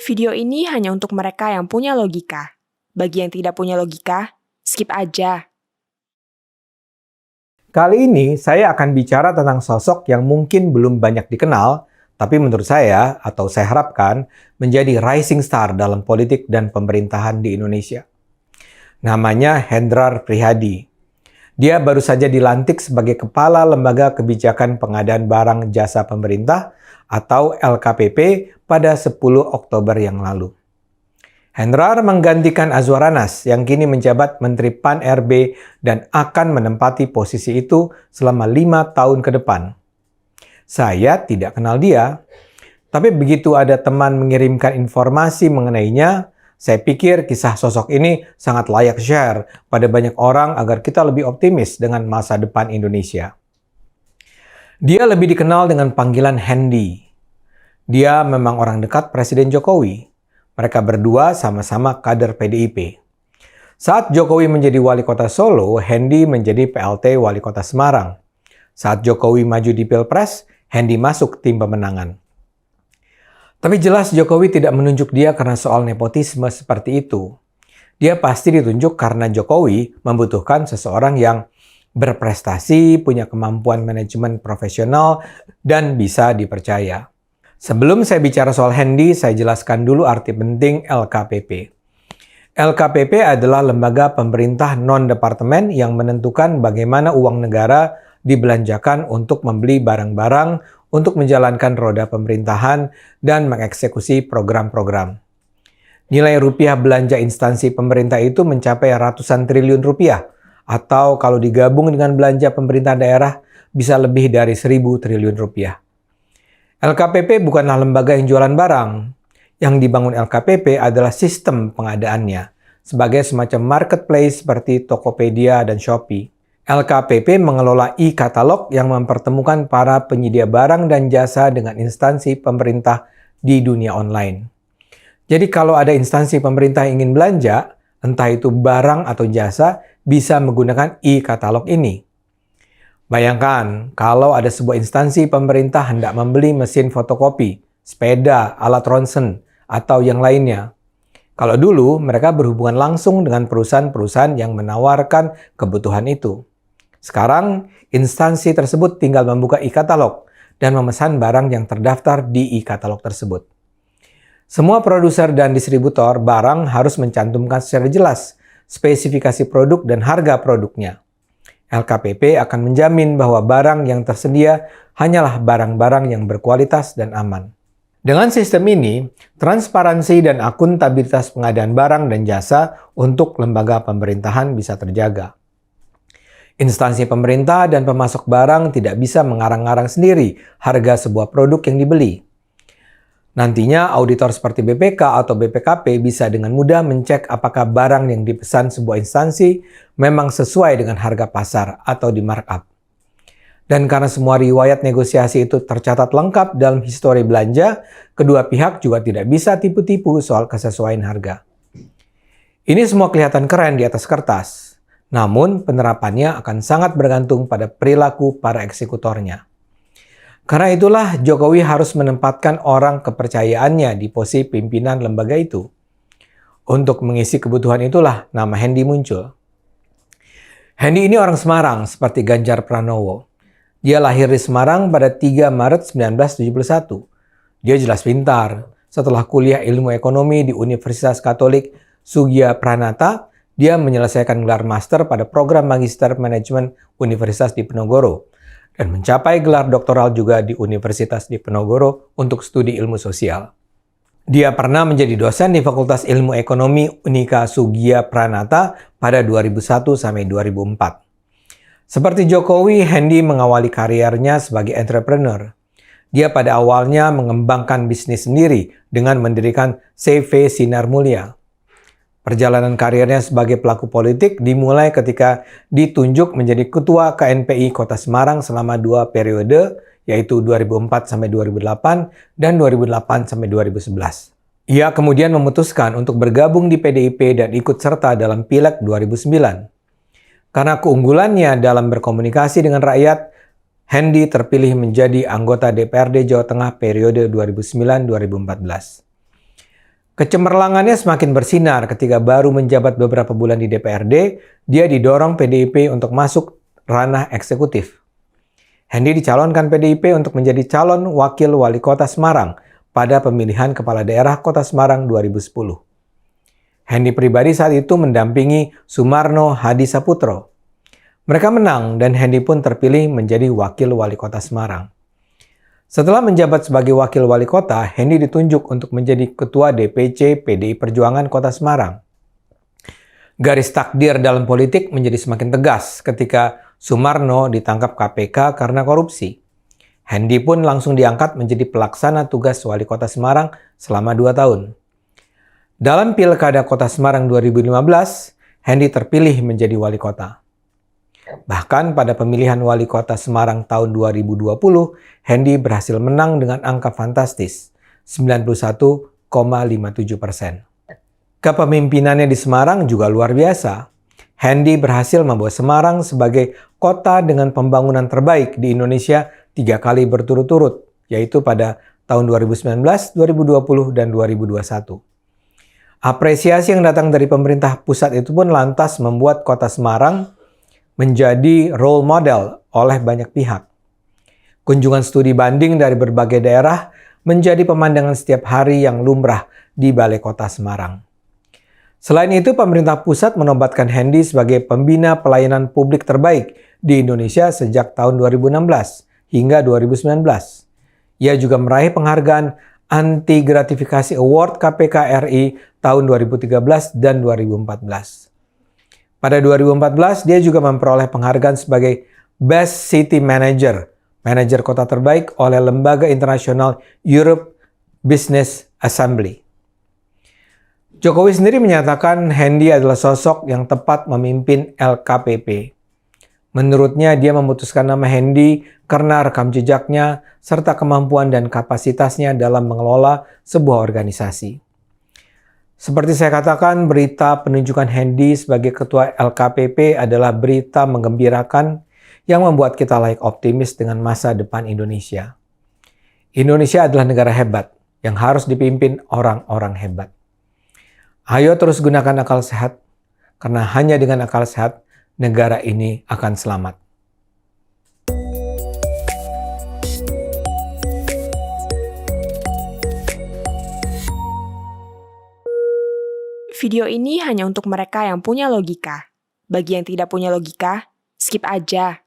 Video ini hanya untuk mereka yang punya logika. Bagi yang tidak punya logika, skip aja. Kali ini saya akan bicara tentang sosok yang mungkin belum banyak dikenal, tapi menurut saya, atau saya harapkan, menjadi rising star dalam politik dan pemerintahan di Indonesia. Namanya Hendrar Prihadi. Dia baru saja dilantik sebagai Kepala Lembaga Kebijakan Pengadaan Barang Jasa Pemerintah atau LKPP pada 10 Oktober yang lalu. Hendrar menggantikan Azwar Anas yang kini menjabat Menteri Pan-RB dan akan menempati posisi itu selama 5 tahun ke depan. Saya tidak kenal dia, tapi begitu ada teman mengirimkan informasi mengenainya, saya pikir kisah sosok ini sangat layak share pada banyak orang agar kita lebih optimis dengan masa depan Indonesia. Dia lebih dikenal dengan panggilan Hendy. Dia memang orang dekat Presiden Jokowi. Mereka berdua sama-sama kader PDIP. Saat Jokowi menjadi wali kota Solo, Hendy menjadi PLT wali kota Semarang. Saat Jokowi maju di Pilpres, Hendy masuk tim pemenangan. Tapi jelas Jokowi tidak menunjuk dia karena soal nepotisme seperti itu. Dia pasti ditunjuk karena Jokowi membutuhkan seseorang yang berprestasi, punya kemampuan manajemen profesional, dan bisa dipercaya. Sebelum saya bicara soal Hendy, saya jelaskan dulu arti penting LKPP. LKPP adalah lembaga pemerintah non-departemen yang menentukan bagaimana uang negara dibelanjakan untuk membeli barang-barang, untuk menjalankan roda pemerintahan, dan mengeksekusi program-program. Nilai rupiah belanja instansi pemerintah itu mencapai ratusan triliun rupiah, atau kalau digabung dengan belanja pemerintah daerah, bisa lebih dari 1.000 triliun rupiah. LKPP bukanlah lembaga yang jualan barang. Yang dibangun LKPP adalah sistem pengadaannya, sebagai semacam marketplace seperti Tokopedia dan Shopee. LKPP mengelola e-katalog yang mempertemukan para penyedia barang dan jasa dengan instansi pemerintah di dunia online. Jadi kalau ada instansi pemerintah yang ingin belanja, entah itu barang atau jasa, bisa menggunakan e-katalog ini. Bayangkan kalau ada sebuah instansi pemerintah hendak membeli mesin fotokopi, sepeda, alat ronsen, atau yang lainnya. Kalau dulu mereka berhubungan langsung dengan perusahaan-perusahaan yang menawarkan kebutuhan itu. Sekarang, instansi tersebut tinggal membuka e-katalog dan memesan barang yang terdaftar di e-katalog tersebut. Semua produser dan distributor barang harus mencantumkan secara jelas spesifikasi produk dan harga produknya. LKPP akan menjamin bahwa barang yang tersedia hanyalah barang-barang yang berkualitas dan aman. Dengan sistem ini, transparansi dan akuntabilitas pengadaan barang dan jasa untuk lembaga pemerintahan bisa terjaga. Instansi pemerintah dan pemasok barang tidak bisa mengarang-arang sendiri harga sebuah produk yang dibeli. Nantinya auditor seperti BPK atau BPKP bisa dengan mudah mencek apakah barang yang dipesan sebuah instansi memang sesuai dengan harga pasar atau di markup. Dan karena semua riwayat negosiasi itu tercatat lengkap dalam histori belanja, kedua pihak juga tidak bisa tipu-tipu soal kesesuaian harga. Ini semua kelihatan keren di atas kertas, namun penerapannya akan sangat bergantung pada perilaku para eksekutornya. Karena itulah Jokowi harus menempatkan orang kepercayaannya di posisi pimpinan lembaga itu. Untuk mengisi kebutuhan itulah nama Hendy muncul. Hendy ini orang Semarang seperti Ganjar Pranowo. Dia lahir di Semarang pada 3 Maret 1971. Dia jelas pintar. Setelah kuliah ilmu ekonomi di Universitas Katolik Sugya Pranata, dia menyelesaikan gelar master pada program Magister Manajemen Universitas Diponegoro dan mencapai gelar doktoral juga di Universitas Diponegoro untuk studi ilmu sosial. Dia pernah menjadi dosen di Fakultas Ilmu Ekonomi Unika Sugya Pranata pada 2001 sampai 2004. Seperti Jokowi, Hendy mengawali karirnya sebagai entrepreneur. Dia pada awalnya mengembangkan bisnis sendiri dengan mendirikan CV Sinar Mulia. Perjalanan karirnya sebagai pelaku politik dimulai ketika ditunjuk menjadi Ketua KNPI Kota Semarang selama 2 periode, yaitu 2004 sampai 2008 dan 2008 sampai 2011. Ia kemudian memutuskan untuk bergabung di PDIP dan ikut serta dalam Pileg 2009. Karena keunggulannya dalam berkomunikasi dengan rakyat, Hendy terpilih menjadi anggota DPRD Jawa Tengah periode 2009-2014. Kecemerlangannya semakin bersinar ketika baru menjabat beberapa bulan di DPRD, dia didorong PDIP untuk masuk ranah eksekutif. Hendy dicalonkan PDIP untuk menjadi calon wakil wali kota Semarang pada pemilihan kepala daerah kota Semarang 2010. Hendy pribadi saat itu mendampingi Sumarno Hadisaputro. Mereka menang dan Hendy pun terpilih menjadi wakil wali kota Semarang. Setelah menjabat sebagai wakil wali kota, Hendy ditunjuk untuk menjadi ketua DPC PDI Perjuangan Kota Semarang. Garis takdir dalam politik menjadi semakin tegas ketika Sumarno ditangkap KPK karena korupsi. Hendy pun langsung diangkat menjadi pelaksana tugas wali kota Semarang selama 2 tahun. Dalam Pilkada Kota Semarang 2015, Hendy terpilih menjadi wali kota. Bahkan pada pemilihan wali kota Semarang tahun 2020, Hendy berhasil menang dengan angka fantastis, 91,57%. Kepemimpinannya di Semarang juga luar biasa. Hendy berhasil membawa Semarang sebagai kota dengan pembangunan terbaik di Indonesia 3 kali berturut-turut, yaitu pada tahun 2019, 2020, dan 2021. Apresiasi yang datang dari pemerintah pusat itu pun lantas membuat kota Semarang menjadi role model oleh banyak pihak. Kunjungan studi banding dari berbagai daerah menjadi pemandangan setiap hari yang lumrah di Balai Kota Semarang. Selain itu, pemerintah pusat menobatkan Hendy sebagai pembina pelayanan publik terbaik di Indonesia sejak tahun 2016 hingga 2019. Ia juga meraih penghargaan Anti Gratifikasi Award KPK RI tahun 2013 dan 2014. Pada 2014, dia juga memperoleh penghargaan sebagai Best City Manager, manajer kota terbaik oleh lembaga internasional Europe Business Assembly. Jokowi sendiri menyatakan Hendy adalah sosok yang tepat memimpin LKPP. Menurutnya, dia memutuskan nama Hendy karena rekam jejaknya serta kemampuan dan kapasitasnya dalam mengelola sebuah organisasi. Seperti saya katakan, berita penunjukan Hendy sebagai ketua LKPP adalah berita menggembirakan yang membuat kita layak optimis dengan masa depan Indonesia. Indonesia adalah negara hebat yang harus dipimpin orang-orang hebat. Ayo terus gunakan akal sehat, karena hanya dengan akal sehat, negara ini akan selamat. Video ini hanya untuk mereka yang punya logika. Bagi yang tidak punya logika, skip aja.